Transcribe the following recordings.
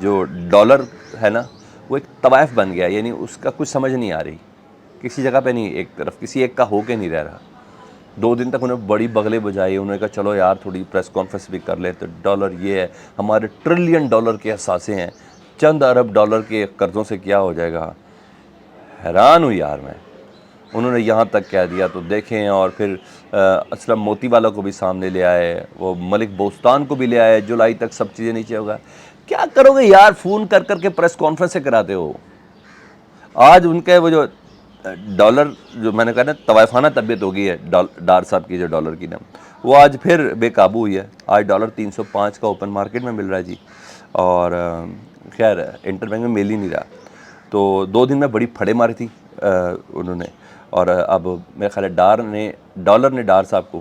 جو ڈالر ہے نا وہ ایک طوائف بن گیا, یعنی اس کا کچھ سمجھ نہیں آ رہی, کسی جگہ پہ نہیں, ایک طرف کسی ایک کا ہو کے نہیں رہ رہا. 2 دن تک انہیں بڑی بغلیں بجائی, انہوں نے کہا چلو یار تھوڑی پریس کانفرنس بھی کر لیں, تو ڈالر یہ ہے, ہمارے ٹریلین ڈالر کے اثاثے ہیں, چند ارب ڈالر کے قرضوں سے کیا ہو جائے گا. حیران ہوں یار میں. انہوں نے یہاں تک کہہ دیا تو دیکھیں, اور پھر اسلم موتی والا کو بھی سامنے لے آئے, وہ ملک بوستان کو بھی لے آئے, جولائی تک سب چیزیں نیچے ہوگا. کیا کرو گے یار, فون کر کر کے پریس کانفرنس سے کراتے ہو. آج ان کے وہ جو ڈالر, جو میں نے کہا نا طوائفانہ طبیعت ہو گئی ہے ڈار صاحب کی جو ڈالر کی نا, وہ آج پھر بے قابو ہوئی ہے. آج ڈالر 305 کا اوپن مارکیٹ میں مل رہا ہے جی, اور خیر انٹر بینک میں مل ہی نہیں رہا. تو 2 دن میں بڑی پھڑے ماری تھی انہوں نے, اور اب میرے خیال ہے ڈالر نے ڈار صاحب کو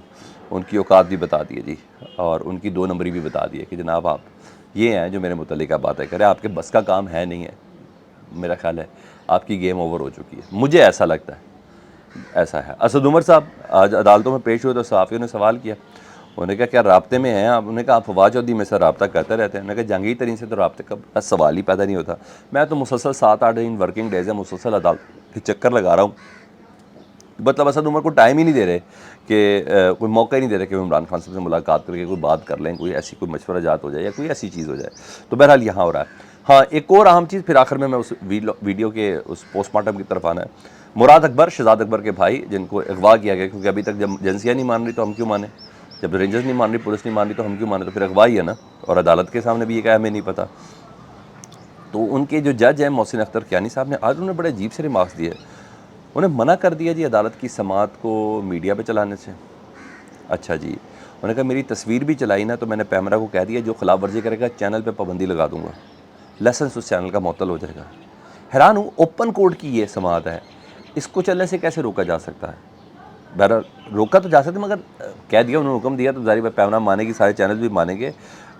ان کی اوقات بھی بتا دی ہے جی, اور ان کی 2 نمبری بھی بتا دی ہے کہ جناب آپ یہ ہیں جو میرے متعلق آپ باتیں کریں, آپ کے بس کا کام ہے نہیں ہے. میرا خیال ہے آپ کی گیم اوور ہو چکی ہے, مجھے ایسا لگتا ہے, ایسا ہے. اسد عمر صاحب آج عدالتوں میں پیش ہوئے تو صحافیوں نے سوال کیا, انہوں نے کہا کیا رابطے میں ہیں آپ؟ انہوں نے کہا آپ فواد چودھری میں سے رابطہ کرتے رہتے ہیں. انہوں نے کہا جہانگیر ترین سے تو رابطے کا سوال ہی پیدا نہیں ہوتا. میں تو مسلسل 7-8 دن ورکنگ ڈیز ہے, مسلسل عدالت کے چکر لگا رہا ہوں. مطلب اسد عمر کو ٹائم ہی نہیں دے رہے کہ کوئی موقع ہی نہیں دے رہے کہ وہ عمران خان صاحب سے ملاقات کر کے کوئی بات کر لیں, کوئی ایسی کوئی مشورہ جات ہو جائے یا کوئی ایسی چیز ہو جائے. تو بہرحال یہاں ہو رہا ہے. ہاں ایک اور اہم چیز, پھر آخر میں اس ویڈیو کے اس پوسٹ مارٹم کی طرف آنا ہے. مراد اکبر, شہزاد اکبر کے بھائی, جن کو اغوا کیا گیا, کیونکہ ابھی تک جب ایجنسیاں نہیں مان رہی تو ہم کیوں مانیں, جب رینجرز نہیں مان رہی, پولیس نہیں مان رہی تو ہم کیوں مانیں, تو پھر اغوا ہی ہے نا. اور عدالت کے سامنے بھی یہ کہا ہمیں نہیں پتہ. تو ان کے جو جج ہیں محسن اختر کیانی صاحب نے, آج انہوں نے بڑے عجیب سے ریمارکس دیے. انہیں منع کر دیا جی عدالت کی سماعت کو میڈیا پہ چلانے سے. اچھا جی, انہوں نے کہا میری تصویر بھی چلائی نا تو میں نے پیمرا کو کہہ دیا جو خلاف ورزی کرے گا چینل پہ پابندی لگا دوں گا, لائسنس اس چینل کا معطل ہو جائے گا. حیران ہوں, اوپن کورٹ کی یہ سماعت ہے, اس کو چلنے سے کیسے روکا جا سکتا ہے؟ بہرحال روکا تو جا سکتا ہے, مگر کہہ دیا, انہوں نے حکم دیا تو ظاہر ہے پیمرا مانے گی, سارے چینل بھی مانیں گے.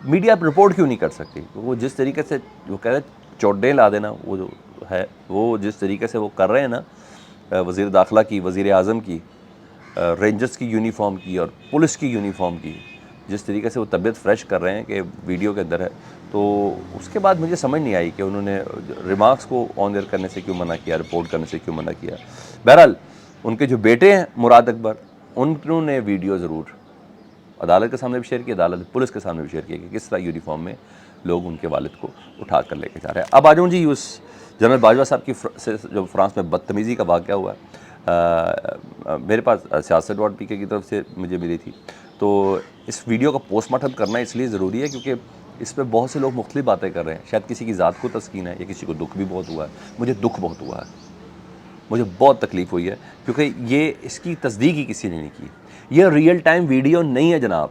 میڈیا رپورٹ کیوں نہیں کر سکتی؟ وہ جس طریقے سے وہ کہہ رہے چوڈیں لا دینا, وہ جو ہے وہ جس طریقے سے وہ کر رہے ہیں نا, وزیر داخلہ کی, وزیر اعظم کی, رینجرز کی یونیفارم کی اور پولیس کی یونیفارم کی, جس طریقے سے وہ طبیعت فریش کر رہے ہیں کہ ویڈیو کے اندر ہے, تو اس کے بعد مجھے سمجھ نہیں آئی کہ انہوں نے ریمارکس کو آن ایئر کرنے سے کیوں منع کیا, رپورٹ کرنے سے کیوں منع کیا. بہرحال ان کے جو بیٹے ہیں مراد اکبر, انہوں نے ویڈیو ضرور عدالت کے سامنے بھی شیئر کیا, عدالت پولیس کے سامنے بھی شیئر کیا کہ کس طرح یونیفارم میں لوگ ان کے والد کو اٹھا کر لے کے جا رہے ہیں. اب آ جاؤں جی اس جنرل باجوہ صاحب کی سے جو فرانس میں بدتمیزی کا واقعہ ہوا ہے, میرے پاس سیاست ڈاٹ پی کے کی طرف سے مجھے ملی تھی. تو اس ویڈیو کا پوسٹ مارٹم کرنا اس لیے ضروری ہے کیونکہ اس پہ بہت سے لوگ مختلف باتیں کر رہے ہیں. شاید کسی کی ذات کو تسکین ہے یا کسی کو دکھ بھی بہت ہوا ہے. مجھے دکھ بہت ہوا ہے, مجھے بہت تکلیف ہوئی ہے, کیونکہ یہ اس کی تصدیق ہی کسی نے نہیں کی. یہ ریئل ٹائم ویڈیو نہیں ہے جناب,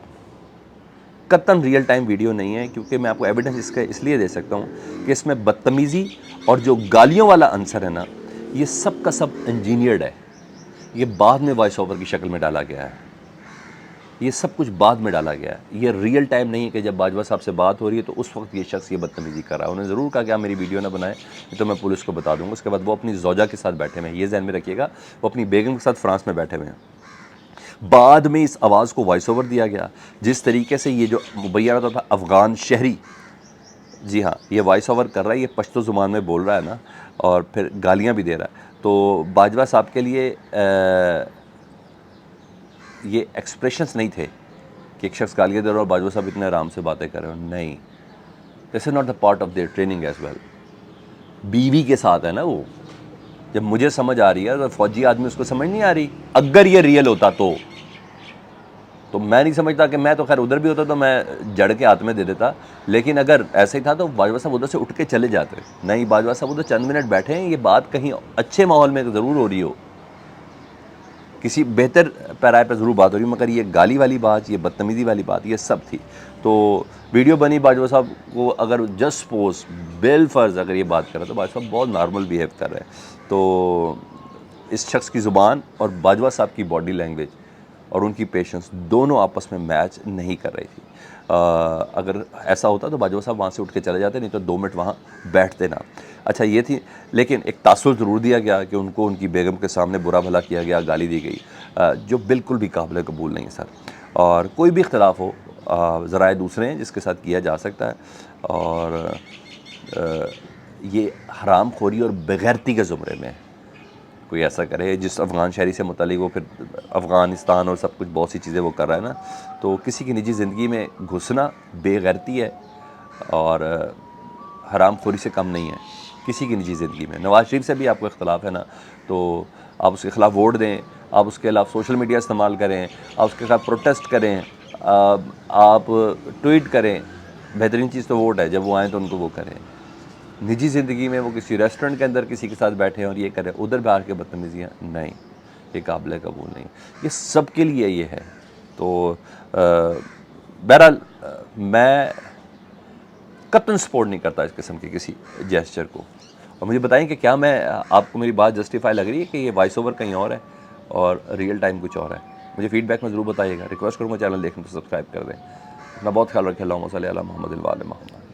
قطعاً ریئل ٹائم ویڈیو نہیں ہے, کیونکہ میں آپ کو ایویڈنس اس کا اس لیے دے سکتا ہوں کہ اس میں بدتمیزی اور جو گالیوں والا عنصر ہے نا, یہ سب کا سب انجینئرڈ ہے. یہ بعد میں وائس اوور کی شکل میں ڈالا گیا ہے, یہ سب کچھ بعد میں ڈالا گیا ہے. یہ ریئل ٹائم نہیں ہے کہ جب باجوہ صاحب سے بات ہو رہی ہے تو اس وقت یہ شخص یہ بدتمیزی کر رہا ہے. انہوں نے ضرور کہا کہ آپ میری ویڈیو نہ بنائیں, تو میں پولیس کو بتا دوں گا. اس کے بعد وہ اپنی زوجہ کے ساتھ بیٹھے ہوئے ہیں, یہ ذہن میں رکھیے گا, وہ اپنی بیگم کے ساتھ فرانس میں بیٹھے ہوئے ہیں. بعد میں اس آواز کو وائس اوور دیا گیا, جس طریقے سے یہ جو مبینہ طور پر افغان شہری, جی ہاں یہ وائس اوور کر رہا ہے, یہ پشتو زبان میں بول رہا ہے نا, اور پھر گالیاں بھی دے رہا ہے. تو باجوہ صاحب کے لیے یہ ایکسپریشنز نہیں تھے کہ ایک شخص گالیاں دے رہا اور باجوہ صاحب اتنے آرام سے باتیں کر رہے ہیں. نہیں, this is not the part of their training as well. بیوی کے ساتھ ہے نا وہ, جب مجھے سمجھ آ رہی ہے تو فوجی آدمی اس کو سمجھ نہیں آ رہی. اگر یہ ریئل ہوتا تو میں نہیں سمجھتا کہ میں تو خیر ادھر بھی ہوتا تو میں جڑ کے ہاتھ میں دے دیتا, لیکن اگر ایسا ہی تھا تو باجوہ صاحب ادھر سے اٹھ کے چلے جاتے. نہیں, باجوہ صاحب ادھر چند منٹ بیٹھے ہیں, یہ بات کہیں اچھے ماحول میں ضرور ہو رہی ہو, کسی بہتر پیرائے پہ ضرور بات ہو رہی ہے, مگر یہ گالی والی بات, یہ بدتمیزی والی بات, یہ سب تھی. تو ویڈیو بنی, باجوہ صاحب کو اگر جسٹ سپوز بال فرض اگر یہ بات کرے تو باجوہ صاحب بہت نارمل بیہیو کر رہے ہیں. تو اس شخص کی زبان اور باجوہ صاحب کی باڈی لینگویج اور ان کی پیشنس دونوں آپس میں میچ نہیں کر رہی تھی. اگر ایسا ہوتا تو باجوہ صاحب وہاں سے اٹھ کے چلے جاتے, نہیں تو 2 منٹ وہاں بیٹھتے نا. اچھا یہ تھی, لیکن ایک تاثر ضرور دیا گیا کہ ان کو ان کی بیگم کے سامنے برا بھلا کیا گیا, گالی دی گئی, جو بالکل بھی قابل قبول نہیں ہے سر. اور کوئی بھی اختلاف ہو, ذرائع دوسرے ہیں جس کے ساتھ کیا جا سکتا ہے, اور یہ حرام خوری اور بغیرتی کے زمرے میں ہے۔ کوئی ایسا کرے جس افغان شہری سے متعلق وہ پھر افغانستان اور سب کچھ بہت سی چیزیں وہ کر رہا ہے نا، تو کسی کی نجی زندگی میں گھسنا بے غیرتی ہے اور حرام خوری سے کم نہیں ہے کسی کی نجی زندگی میں۔ نواز شریف سے بھی آپ کو اختلاف ہے نا، تو آپ اس کے خلاف ووٹ دیں، آپ اس کے خلاف سوشل میڈیا استعمال کریں، آپ اس کے خلاف پروٹیسٹ کریں، آپ ٹویٹ کریں، بہترین چیز تو ووٹ ہے، جب وہ آئیں تو ان کو وہ کریں۔ نجی زندگی میں وہ کسی ریسٹورنٹ کے اندر کسی کے ساتھ بیٹھے ہیں اور یہ کریں، ادھر باہر کے بدتمیزیاں، نہیں، یہ قابل قبول نہیں، یہ سب کے لیے یہ ہے۔ تو بہرحال میں قطعاً سپورٹ نہیں کرتا اس قسم کے کسی جیسچر کو۔ اور مجھے بتائیں کہ کیا میں آپ کو میری بات جسٹیفائی لگ رہی ہے کہ یہ وائس اوور کہیں اور ہے اور ریئل ٹائم کچھ اور ہے؟ مجھے فیڈ بیک میں ضرور بتائیے گا۔ ریکویسٹ کروں گا چینل دیکھنے تو سبسکرائب کر دیں۔ اپنا بہت خیال رکھیں۔ اللہم صلی علی محمد و آل محمد۔